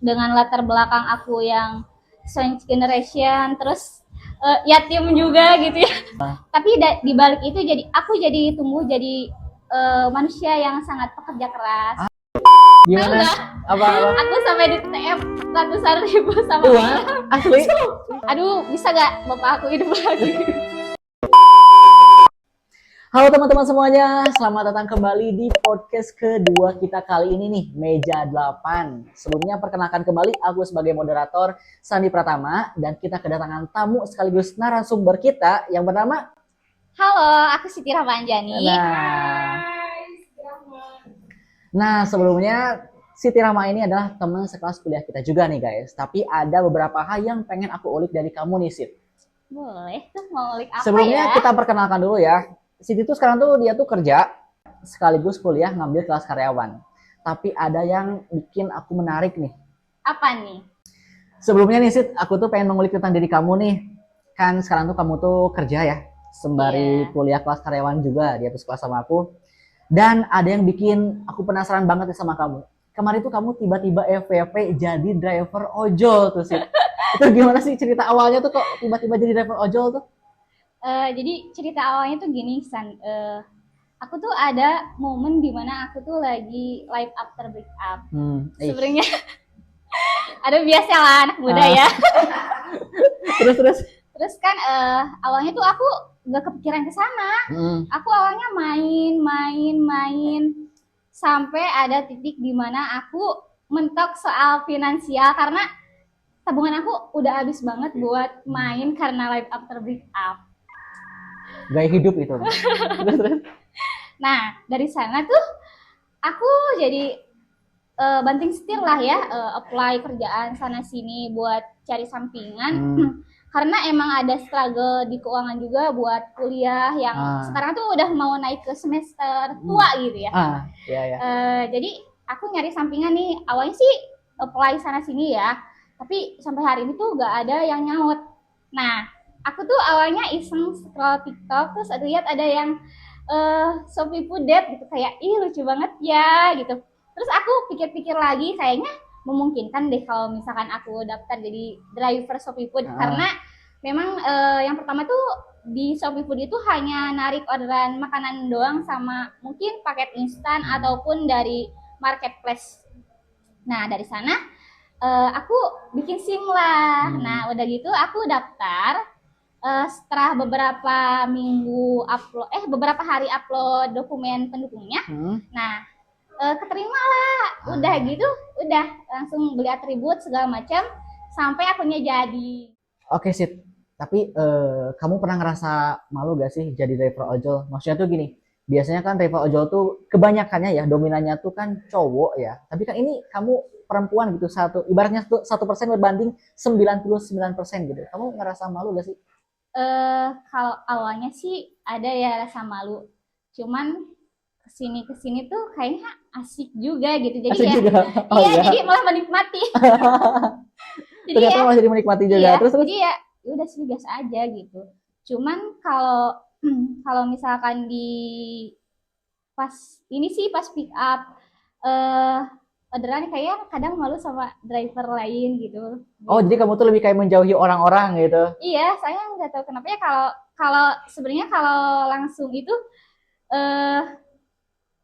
dengan latar belakang aku yang Strange Generation, terus yatim juga gitu ya. Tapi di balik itu aku jadi tumbuh jadi manusia yang sangat pekerja keras. Gimana? Apa? Aku sampai di TF ratusan ribu sama Wah, asli? Aduh, bisa gak bapak aku hidup lagi? Halo teman-teman semuanya, selamat datang kembali di podcast kedua kita kali ini nih, Meja 8. Sebelumnya perkenalkan kembali aku sebagai moderator Sandi Pratama, dan kita kedatangan tamu sekaligus narasumber kita yang bernama... Halo, aku Siti Rahmanjani. Nah, sebelumnya Siti Rahma ini adalah teman sekelas kuliah kita juga nih guys. Tapi ada beberapa hal yang pengen aku ulik dari kamu nih Sit. Boleh tuh, mau ulik apa Sebelumnya ya? kita perkenalkan dulu ya. Siti tuh sekarang tuh dia tuh kerja sekaligus kuliah ngambil kelas karyawan. Tapi ada yang bikin aku menarik nih. Apa nih? Sebelumnya nih Sit, aku tuh pengen mengulik tentang diri kamu nih. Kan sekarang tuh kamu tuh kerja ya, sembari kuliah kelas karyawan juga, dia tuh sekelas sama aku. Dan ada yang bikin aku penasaran banget nih sama kamu. Kemarin tuh kamu tiba-tiba FVP jadi driver ojol tuh Sit. Itu gimana sih cerita awalnya tuh kok tiba-tiba jadi driver ojol tuh? Jadi cerita awalnya tuh gini, San. Aku tuh ada momen dimana aku tuh lagi live after break up. Sebenarnya ada biasa lah anak muda ya. Terus kan awalnya tuh aku gak kepikiran ke sana. Aku awalnya main sampai ada titik dimana aku mentok soal finansial karena tabungan aku udah habis banget buat main karena live after break up. Gaya hidup itu. Nah, dari sana tuh aku jadi banting setir lah ya, apply kerjaan sana sini buat cari sampingan. Karena emang ada struggle di keuangan juga buat kuliah yang sekarang tuh udah mau naik ke semester tua gitu ya. Jadi aku nyari sampingan nih, awalnya sih apply sana sini ya, tapi sampai hari ini tuh gak ada yang nyaut. Nah, aku tuh awalnya iseng scroll TikTok, terus lihat ada yang Shopee Food Date gitu, kayak ih lucu banget ya gitu. Terus aku pikir-pikir lagi, kayaknya memungkinkan deh kalau misalkan aku daftar jadi driver Shopee Food. Karena memang yang pertama tuh di Shopee Food itu hanya narik orderan makanan doang sama mungkin paket instan ataupun dari marketplace. Nah, dari sana aku bikin SIM lah. Nah, udah gitu aku daftar. Setelah beberapa minggu beberapa hari upload dokumen pendukungnya, nah keterima lah. Udah gitu, udah langsung beli atribut segala macam sampai akunnya jadi. Oke Sit, tapi kamu pernah ngerasa malu gak sih jadi driver ojol? Maksudnya tuh gini, biasanya kan driver ojol tuh kebanyakannya ya dominannya tuh kan cowok ya. Tapi kan ini kamu perempuan gitu, ibaratnya 1% berbanding 99% gitu. Kamu ngerasa malu gak sih? Kalau awalnya sih ada ya rasa malu, cuman kesini tuh kayaknya asik juga gitu, jadi asik ya juga. Jadi malah menikmati. Jadi ternyata malah jadi menikmati juga. Terus jadi ya udah sih biasa aja gitu. Cuman kalau misalkan pas pick up orderan kayak kadang malu sama driver lain gitu. Oh, jadi kamu tuh lebih kayak menjauhi orang-orang gitu? Iya, saya nggak tahu kenapa ya, kalau sebenarnya kalau langsung itu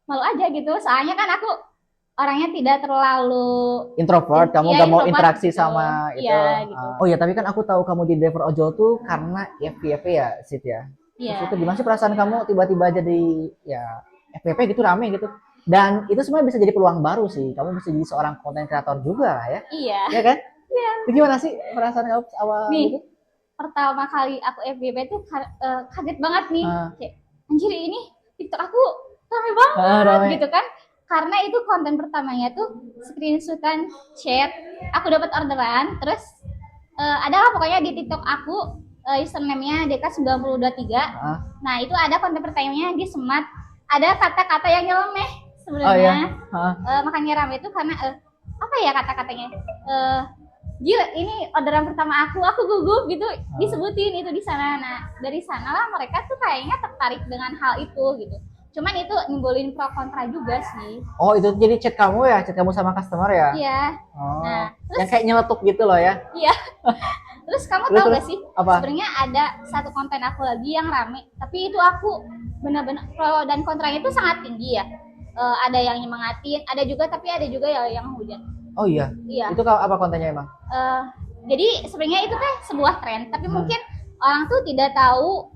malu aja gitu. Soalnya kan aku orangnya tidak terlalu introvert, kamu gak mau interaksi gitu sama itu. Iya, gitu. Oh ya, tapi kan aku tahu kamu di driver ojol tuh karena FVP ya, Sit ya. Terus itu gimana sih perasaan kamu tiba-tiba jadi ya FVP gitu, rame gitu? Dan itu sebenarnya bisa jadi peluang baru sih. Kamu bisa jadi seorang konten kreator juga lah ya. Iya. Iya kan? Iya. Itu gimana sih perasaan kamu awal gitu? Pertama kali aku FVP tuh kaget banget nih. Kayak, anjir ini TikTok aku rame banget gitu kan. Karena itu konten pertamanya tuh screenshotan chat. Aku dapat orderan, terus adalah pokoknya di TikTok aku username-nya Deka9023. Nah, itu ada konten pertamanya di Semat. Ada kata-kata yang nyeleneh sebenarnya. Makanya rame itu karena apa ya kata-katanya? Gila, ini orderan pertama aku gugup gitu, disebutin itu di sana. Nah, dari sanalah mereka tuh kayaknya tertarik dengan hal itu gitu. Cuman itu nimbulin pro kontra juga sih. Oh, itu jadi chat kamu ya, chat kamu sama customer ya? Iya. Oh, Nah, yang kayak nyeletuk gitu loh ya? iya. Terus kamu Terus, tahu terus, gak sih? apa? Sebenarnya ada satu konten aku lagi yang rame, tapi itu aku benar-benar pro dan kontranya itu sangat tinggi ya. Ada yang nyemangatin, ada juga tapi ada juga yang hujat. Oh iya. Iya. Itu apa kontennya emang? Jadi sebenarnya itu teh sebuah tren, tapi mungkin orang tuh tidak tahu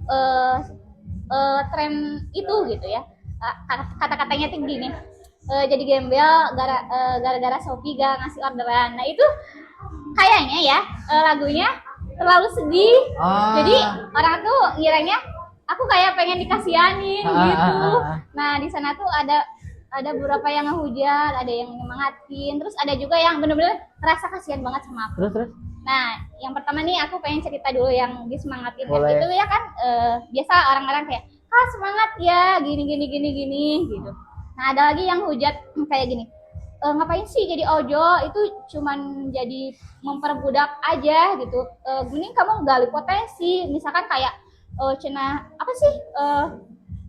tren itu gitu ya. Kata-katanya tuh gini. Jadi gembel gara-gara Shopee gak ngasih orderan. Nah itu kayaknya ya lagunya terlalu sedih. Jadi orang tuh ngiranya aku kayak pengen dikasihanin gitu. Nah di sana tuh ada beberapa yang ngehujat, ada yang nyemangatin, terus ada juga yang bener-bener ngerasa kasihan banget sama aku. Terus? Nah yang pertama nih aku pengen cerita dulu yang disemangatin. Boleh. Itu ya kan biasa orang-orang kayak semangat ya gini gitu. Nah ada lagi yang hujat kayak gini. Ngapain sih jadi ojol, itu cuman jadi memperbudak aja gitu. Mending kamu gali potensi, misalkan kayak cenah apa sih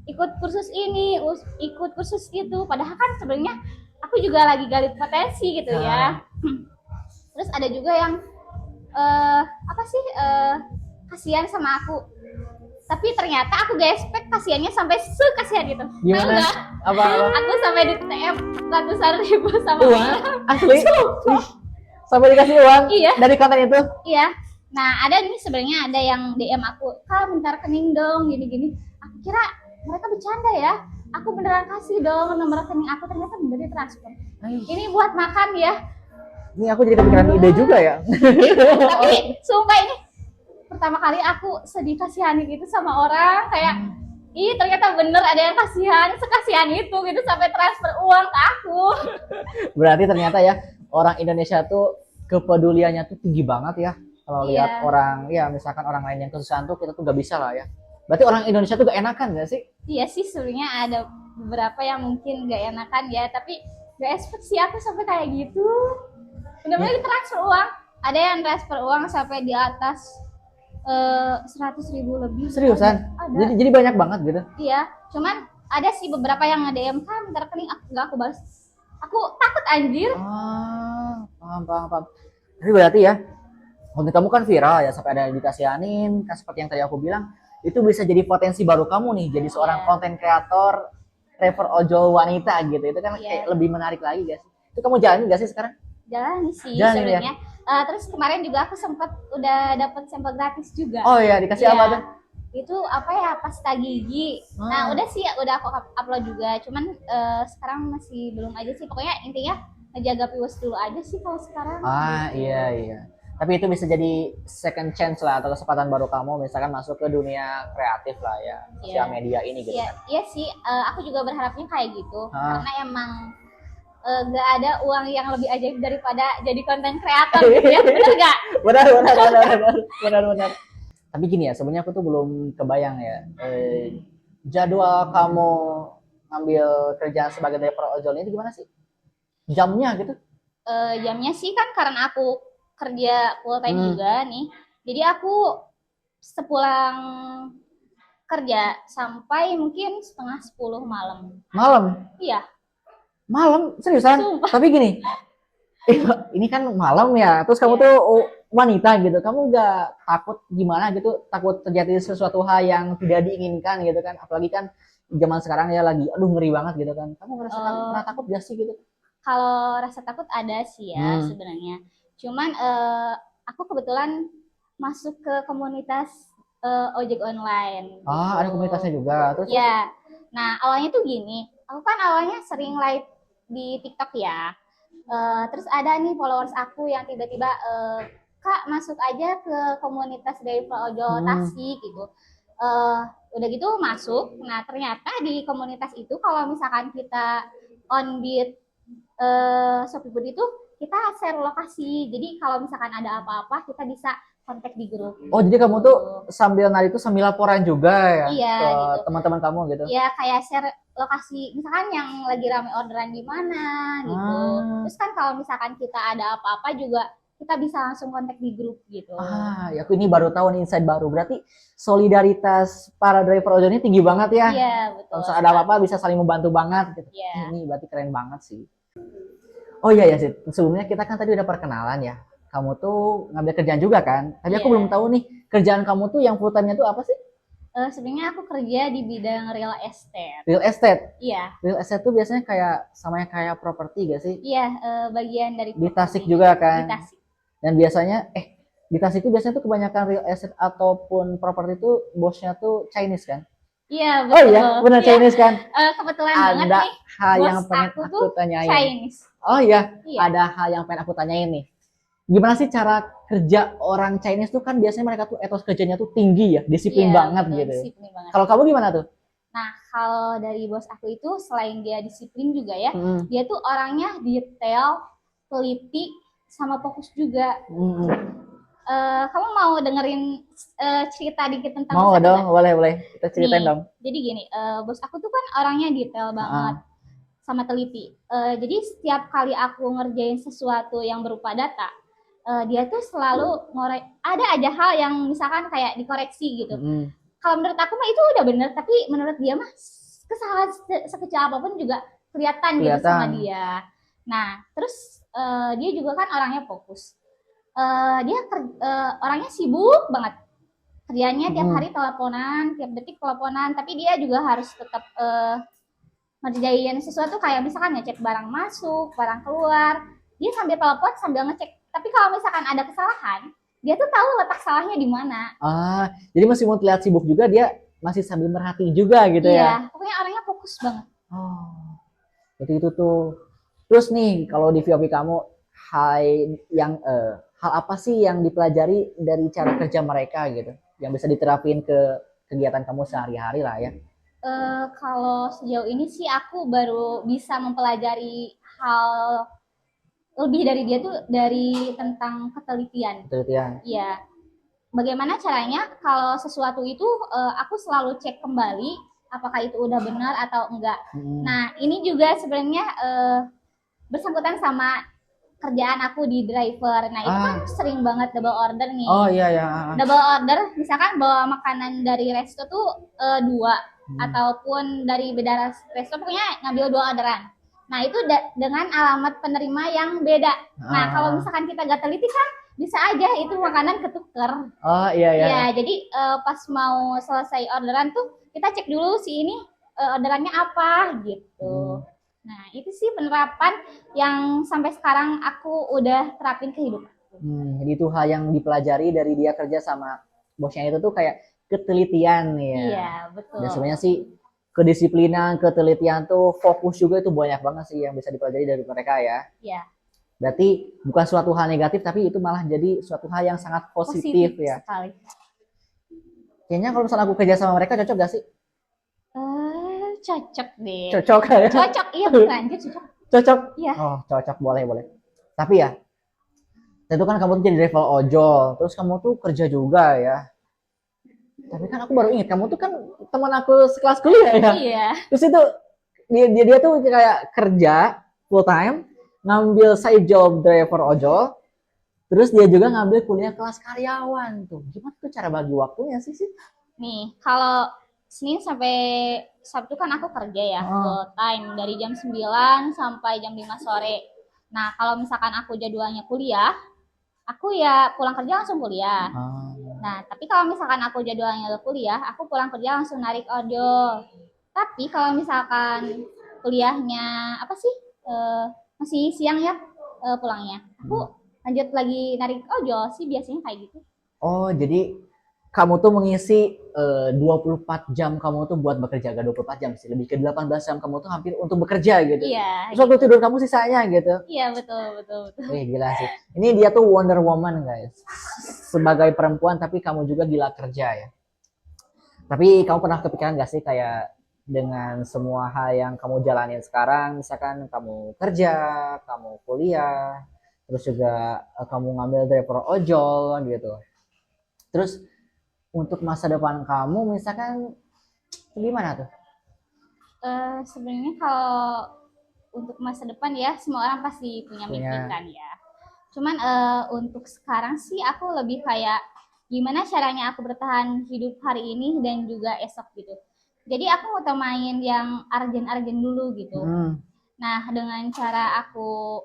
ikut kursus ini, ikut kursus itu, padahal kan sebenarnya aku juga lagi gali potensi gitu ya. Terus ada juga yang apa sih kasihan sama aku, tapi ternyata aku gak expect kasihannya sampai sekasihan gitu. Gimana? Apa? Aku sampai di TM ratusan ribu sama uang asli. Sampai dikasih uang? Iya. Dari konten itu? Iya. Nah ada nih sebenarnya ada yang DM aku, Kak minta rekening dong gini-gini. Aku kira mereka bercanda ya. Aku beneran kasih dong nomor rekening aku, ternyata bener ditransfer. Ini buat makan ya. Ini aku jadi kepikiran ide juga ya. Tapi sumpah ini pertama kali aku sedih kasihani gitu sama orang kayak ih ternyata bener ada yang kasihan sekasihan itu gitu sampai transfer uang ke aku. Berarti ternyata ya orang Indonesia tuh kepeduliannya tuh tinggi banget ya. Kalau lihat orang ya misalkan orang lain yang kesusahan tuh kita tuh gak bisa lah ya. Berarti orang Indonesia tuh gak enakan gak sih? Iya sih sebenarnya ada beberapa yang mungkin gak enakan ya, tapi gak expect sih aku sampai kayak gitu. Bener-bener transfer uang. Ada yang transfer uang sampai di atas 100.000 lebih. Seriusan? Ada. Jadi banyak banget gitu? Iya, cuman ada sih beberapa yang nge-DM kan minta rekening, gak aku balas. Aku takut anjir. Paham. Tapi berarti ya, konten kamu kan viral ya, sampai ada yang dikasihanin, kan seperti yang tadi aku bilang, itu bisa jadi potensi baru kamu nih, jadi seorang konten kreator, rapper ojol wanita gitu, itu kan kayak lebih menarik lagi guys. Itu kamu jalanin gak sih sekarang? Jalani sih sebenarnya. Ya? Terus kemarin juga aku sempat udah dapat sampel gratis juga. Oh iya, dikasih apa tuh? Itu apa ya, pasta gigi. Nah udah sih udah aku upload juga, cuman sekarang masih belum aja sih. Pokoknya intinya ngejaga viewers dulu aja sih kalau sekarang. Iya. Tapi itu bisa jadi second chance lah atau kesempatan baru kamu misalkan masuk ke dunia kreatif lah ya, sosial media ini gitu. Iya sih, aku juga berharapnya kayak gitu. Karena emang gak ada uang yang lebih ajaib daripada jadi konten kreator gitu ya, bener gak? Benar. Tapi gini ya, sebenarnya aku tuh belum kebayang ya jadwal kamu ngambil kerjaan sebagai driver ojol ini gimana sih? Jamnya gitu? Jamnya sih kan karena aku kerja full time juga nih, jadi aku sepulang kerja sampai mungkin 9:30 malam. Malam? Iya. Malam? Seriusan? Sumpah. Tapi gini, ini kan malam ya, terus kamu tuh wanita gitu, kamu gak takut gimana gitu, takut terjadi sesuatu hal yang tidak diinginkan gitu kan, apalagi kan zaman sekarang ya lagi, aduh ngeri banget gitu kan, kamu ngerasa pernah takut gak sih gitu? Kalau rasa takut ada sih ya sebenarnya, cuman aku kebetulan masuk ke komunitas ojek online. Ada komunitasnya juga, terus? Ya, nah awalnya tuh gini, aku kan awalnya sering live di TikTok ya. Terus ada nih followers aku yang tiba-tiba Kak masuk aja ke komunitas driver ojol Tasik gitu. Udah gitu masuk. Nah ternyata di komunitas itu kalau misalkan kita on beat Shopee itu kita share lokasi. Jadi kalau misalkan ada apa-apa kita bisa kontak di grup. Oh jadi kamu tuh sambil nari itu sambil laporan juga ya ke gitu. teman-teman kamu gitu? Iya kayak share lokasi, misalkan yang lagi rame orderan di mana gitu. Terus kan kalau misalkan kita ada apa-apa juga kita bisa langsung kontak di grup gitu. Ya aku ini baru tahu nih, insight baru. Berarti solidaritas para driver ojol ini tinggi banget ya. Iya, betul. Kalau misalnya ada apa-apa bisa saling membantu banget gitu. Iya. Ini berarti keren banget sih. Oh iya ya Sid, sebelumnya kita kan tadi udah perkenalan ya. Kamu tuh ngambil kerjaan juga kan? Tapi aku Iya. belum tahu nih, kerjaan kamu tuh yang full time-nya tuh apa sih? Sebenarnya aku kerja di bidang real estate. Real estate. Iya. Real estate tuh biasanya kayak sama kayak properti gak sih? Iya, bagian dari Di Tasik juga kan? Di Tasik. Dan biasanya di Tasik itu biasanya tuh kebanyakan real estate ataupun properti itu bosnya tuh Chinese kan? Iya, betul. Oh iya, benar iya. Chinese kan? Kebetulan banget ada nih. Hal Bos yang pengen aku tanyain. Chinese. Oh iya, Iya, ada hal yang pengen aku tanyain nih. Gimana sih cara kerja orang Chinese tuh, kan biasanya mereka tuh etos kerjanya tuh tinggi ya, disiplin banget betul, gitu. Disiplin banget. Kalau kamu gimana tuh? Nah, kalau dari bos aku itu selain dia disiplin juga ya, dia tuh orangnya detail, teliti, sama fokus juga. Kamu mau dengerin cerita dikit tentang Mau bos dong, aku? boleh. Kita ceritain dong. Jadi gini, bos aku tuh kan orangnya detail banget sama teliti. Jadi setiap kali aku ngerjain sesuatu yang berupa data, dia tuh selalu ada aja hal yang misalkan kayak dikoreksi gitu. Kalau menurut aku mah itu udah bener, tapi menurut dia mah kesalahan sekecil apapun juga kelihatan gitu sama dia. Nah, terus dia juga kan orangnya fokus. Dia orangnya sibuk banget. Kerjanya tiap hari teleponan, tiap detik teleponan, tapi dia juga harus tetap ngerjain sesuatu kayak misalkan ngecek barang masuk, barang keluar. Dia sambil telepon sambil ngecek. Tapi kalau misalkan ada kesalahan, dia tuh tahu letak salahnya di mana. Jadi masih mau terlihat sibuk juga, dia masih sambil merhati juga gitu ya? Iya, pokoknya orangnya fokus banget. Jadi itu tuh. Terus nih, kalau di VOP kamu, hal apa sih yang dipelajari dari cara kerja mereka gitu, yang bisa diterapin ke kegiatan kamu sehari-hari lah ya? Kalau sejauh ini sih aku baru bisa mempelajari hal lebih dari dia tuh dari tentang ketelitian. Iya. Bagaimana caranya kalau sesuatu itu aku selalu cek kembali apakah itu udah benar atau enggak. Nah, ini juga sebenarnya bersangkutan sama kerjaan aku di driver. Nah, itu kan sering banget double order nih. Oh iya. Double order, misalkan bawa makanan dari resto tuh 2 ataupun dari beda resto, pokoknya ngambil 2 orderan. Nah, itu dengan alamat penerima yang beda. Nah, kalau misalkan kita gak teliti kan bisa aja itu makanan ketuker. Oh iya. Ya, jadi pas mau selesai orderan tuh kita cek dulu si ini orderannya apa gitu. Nah, itu sih penerapan yang sampai sekarang aku udah terapin ke hidup aku. Jadi itu hal yang dipelajari dari dia kerja sama bosnya itu tuh kayak ketelitian ya. Iya, betul. Dan sebenarnya sih kedisiplinan, ketelitian tuh fokus juga itu banyak banget sih yang bisa dipelajari dari mereka ya. Iya. Berarti bukan suatu hal negatif, tapi itu malah jadi suatu hal yang sangat positif ya. Sekali. Kayaknya kalau misalnya aku kerja sama mereka cocok gak sih? Cocok deh. Cocok ya? Cocok, iya beneran cocok. Cocok? Iya. Oh, cocok, boleh. Tapi ya, tentu kan kamu tuh jadi driver ojol, terus kamu tuh kerja juga ya. Tapi kan aku baru ingat, kamu tuh kan teman aku sekelas kuliah ya. Iya. Terus itu, dia tuh kayak kerja full time, ngambil side job driver ojol, terus dia juga ngambil kuliah kelas karyawan tuh. Gimana tuh cara bagi waktunya sih? Nih, kalau Senin sampai Sabtu kan aku kerja ya, full time dari jam 9 sampai jam 5 sore. Nah, kalau misalkan aku jadwalnya kuliah, aku ya pulang kerja langsung kuliah. Nah, tapi kalau misalkan aku jadwalnya kuliah, aku pulang kerja langsung narik ojol. Tapi kalau misalkan kuliahnya masih siang ya pulangnya, aku lanjut lagi narik ojol sih biasanya kayak gitu. Oh, jadi kamu tuh mengisi 24 jam kamu tuh buat bekerja, gak 24 jam sih, lebih ke 18 jam kamu tuh hampir untuk bekerja gitu. Iya. Terus waktu tidur kamu sisanya gitu. Iya, betul. Gila sih. Ini dia tuh Wonder Woman guys. Sebagai perempuan tapi kamu juga gila kerja ya. Tapi kamu pernah kepikiran gak sih kayak dengan semua hal yang kamu jalanin sekarang, misalkan kamu kerja, kamu kuliah, terus juga kamu ngambil driver ojol gitu. Terus untuk masa depan kamu misalkan gimana tuh? Sebenarnya kalau untuk masa depan ya semua orang pasti punya mimpi kan ya. Cuman untuk sekarang sih aku lebih kayak gimana caranya aku bertahan hidup hari ini dan juga esok gitu. Jadi aku mau main yang arjen-arjen dulu gitu. Nah, dengan cara aku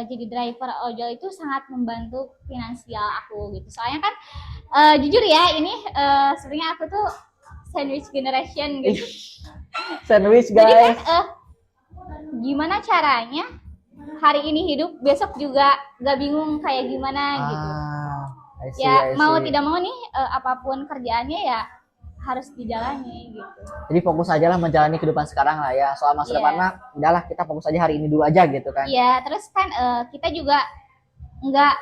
jadi driver ojol itu sangat membantu finansial aku gitu. Soalnya kan jujur ya, ini sebenarnya aku tuh sandwich generation gitu. Sandwich Jadi kan guys. Gimana caranya hari ini hidup, besok juga gak bingung kayak gimana gitu. I see, Ya I mau see. tidak mau nih apapun kerjaannya ya harus dijalani gitu. Jadi fokus aja lah menjalani kehidupan sekarang lah ya. Soal masa depan mah, udahlah kita fokus aja hari ini dulu aja gitu kan. Iya, terus kan kita juga nggak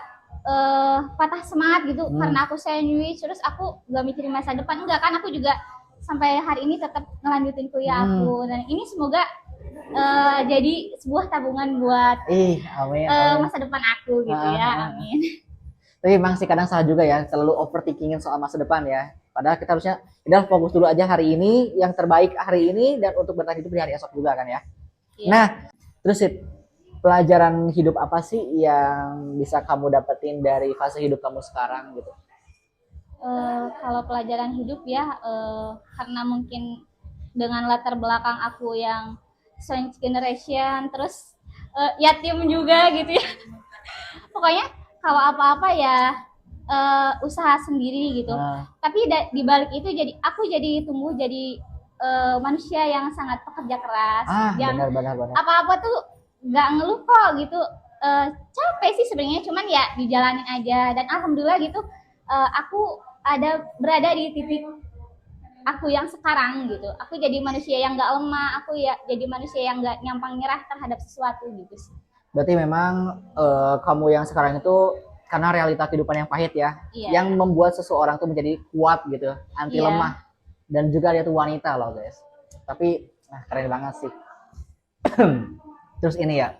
patah semangat gitu karena aku sandwich, terus aku nggak mikirin masa depan. Enggak kan, aku juga sampai hari ini tetap ngelanjutin kuliah aku. Dan ini semoga jadi sebuah tabungan buat amin, amin. masa depan aku gitu ya, amin. Tapi memang sih kadang salah juga ya, terlalu overthinkingin soal masa depan ya. Padahal kita harusnya udah fokus dulu aja hari ini, yang terbaik hari ini, dan untuk bertahan hidup di hari esok juga kan ya. Nah, terus pelajaran hidup apa sih yang bisa kamu dapetin dari fase hidup kamu sekarang gitu? Kalau pelajaran hidup ya, karena mungkin dengan latar belakang aku yang Strange Generation, terus yatim juga gitu ya. Pokoknya kalau apa-apa ya usaha sendiri gitu. Tapi di balik itu aku jadi tumbuh jadi manusia yang sangat pekerja keras. Yang benar. Apa-apa tuh nggak ngeluh kok gitu. Capek sih sebenarnya, cuman ya dijalanin aja. Dan alhamdulillah gitu, aku berada di titik aku yang sekarang gitu. Aku jadi manusia yang nggak lemah. Aku ya jadi manusia yang nggak nyampang nyerah terhadap sesuatu gitu sih. Berarti memang kamu yang sekarang itu karena realita kehidupan yang pahit ya, yang membuat seseorang tuh menjadi kuat gitu, anti lemah, dan juga dia tuh wanita loh guys. Tapi keren banget sih. Terus ini ya,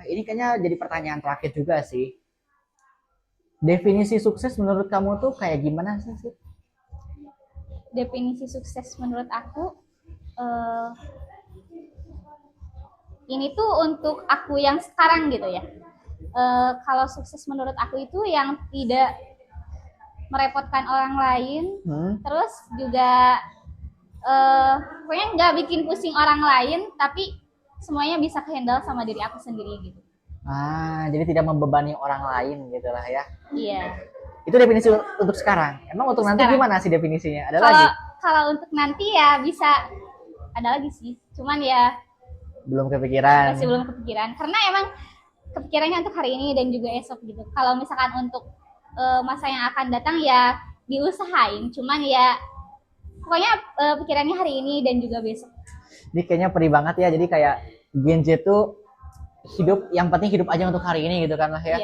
ini kayaknya jadi pertanyaan terakhir juga sih. Definisi sukses menurut kamu tuh kayak gimana sih? Definisi sukses menurut aku, ini tuh untuk aku yang sekarang gitu ya. Kalau sukses menurut aku itu yang tidak merepotkan orang lain, terus juga pokoknya nggak bikin pusing orang lain, tapi semuanya bisa kehandle sama diri aku sendiri gitu. Jadi tidak membebani orang lain gitu lah ya. Iya. Itu definisi untuk sekarang. Emang untuk nanti gimana sih definisinya? Ada lagi? Kalau untuk nanti ya bisa ada lagi sih. Cuman ya belum kepikiran. Masih belum kepikiran. Karena emang kepikirannya untuk hari ini dan juga esok gitu. Kalau misalkan untuk masa yang akan datang ya diusahain. Cuman ya pokoknya pikirannya hari ini dan juga besok. Ini kayaknya perih banget ya. Jadi kayak Gen Z tuh hidup, yang penting hidup aja untuk hari ini gitu kan lah ya.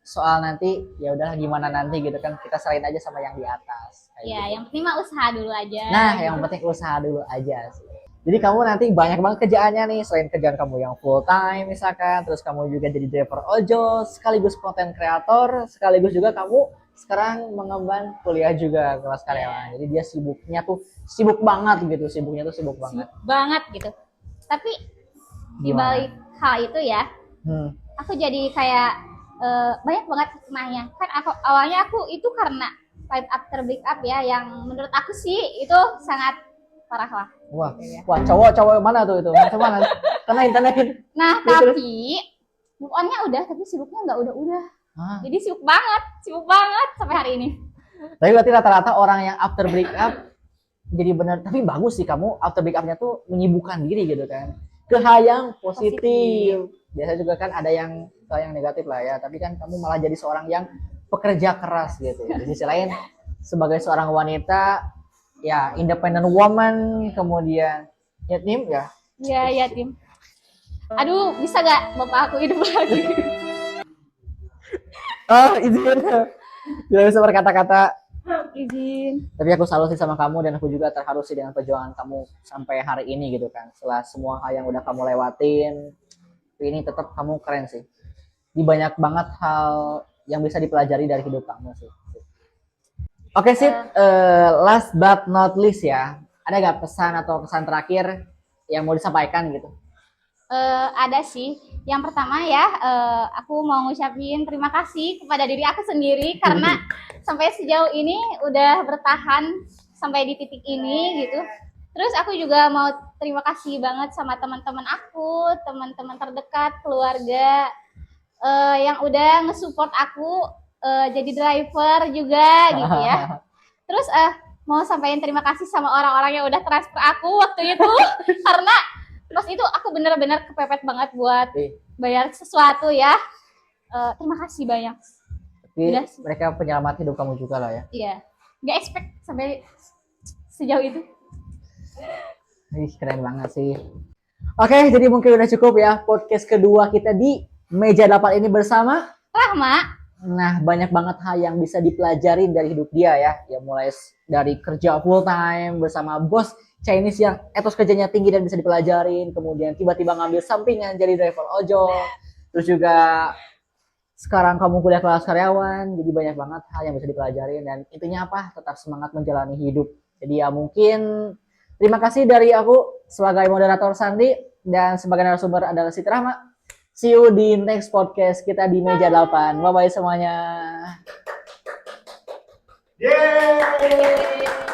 Soal nanti ya udahlah gimana nanti gitu kan, kita serahin aja sama yang di atas. Iya, gitu. Yang penting mah usaha dulu aja. Nah, gitu. Yang penting usaha dulu aja sih. Jadi kamu nanti banyak banget kerjaannya nih, selain kerjaan kamu yang full time misalkan, terus kamu juga jadi driver ojol, sekaligus content creator, sekaligus juga kamu sekarang mengemban kuliah juga kelas karyawan. Jadi dia sibuknya tuh sibuk banget gitu, sibuk banget gitu. Tapi di balik hal itu ya, aku jadi kayak banyak banget hikmahnya. Kan awalnya aku itu karena fight after break up ya, yang menurut aku sih itu sangat parah lah. Wah, cowok mana tuh itu? Macam mana? Karena internet. Nah, tapi move on-nya udah, tapi sibuknya nggak udah. Jadi sibuk banget sampai hari ini. Tapi berarti rata-rata orang yang after break up jadi benar, tapi bagus sih kamu after break up-nya tuh menyibukkan diri gitu kan. Ke hal yang positif. Biasanya juga kan ada yang negatif lah ya, tapi kan kamu malah jadi seorang yang pekerja keras gitu. Di sisi lain sebagai seorang wanita ya, independent woman, kemudian yatim ya. Iya, yatim. Aduh, bisa gak bapak aku hidup lagi? Izin. Tidak bisa berkata-kata. Izin. Tapi aku salut sih sama kamu, dan aku juga terharu sih dengan perjuangan kamu sampai hari ini gitu kan. Setelah semua hal yang udah kamu lewatin, ini tetap kamu keren sih. Di banyak banget hal yang bisa dipelajari dari hidup kamu sih. Oke sih, last but not least ya, ada gak pesan atau kesan terakhir yang mau disampaikan gitu? Ada sih. Yang pertama ya, aku mau ngucapin terima kasih kepada diri aku sendiri karena sampai sejauh ini udah bertahan sampai di titik ini gitu. Terus aku juga mau terima kasih banget sama teman-teman aku, teman-teman terdekat, keluarga yang udah nge-support aku jadi driver juga gitu ya. Terus mau sampaikan terima kasih sama orang-orang yang udah transfer aku waktu itu karena pas itu aku bener-bener kepepet banget buat bayar sesuatu ya. Terima kasih banyak. Tapi Udah. mereka penyelamat hidup kamu juga lah ya. Iya. Gak expect sampai sejauh itu. Ih, keren banget sih. Oke, jadi mungkin udah cukup ya podcast kedua kita di Meja 8 ini bersama Rahma. Nah, banyak banget hal yang bisa dipelajarin dari hidup dia ya. Ya mulai dari kerja full time bersama bos Chinese yang etos kerjanya tinggi dan bisa dipelajarin. Kemudian tiba-tiba ngambil sampingan jadi driver ojol. Terus juga sekarang kamu kuliah kelas karyawan. Jadi banyak banget hal yang bisa dipelajarin. Dan intinya apa? Tetap semangat menjalani hidup. Jadi ya mungkin terima kasih dari aku sebagai moderator Sandi. Dan sebagai narasumber adalah Siti Rahma. See you di next podcast kita di Meja 8. Bye-bye semuanya. Yeay!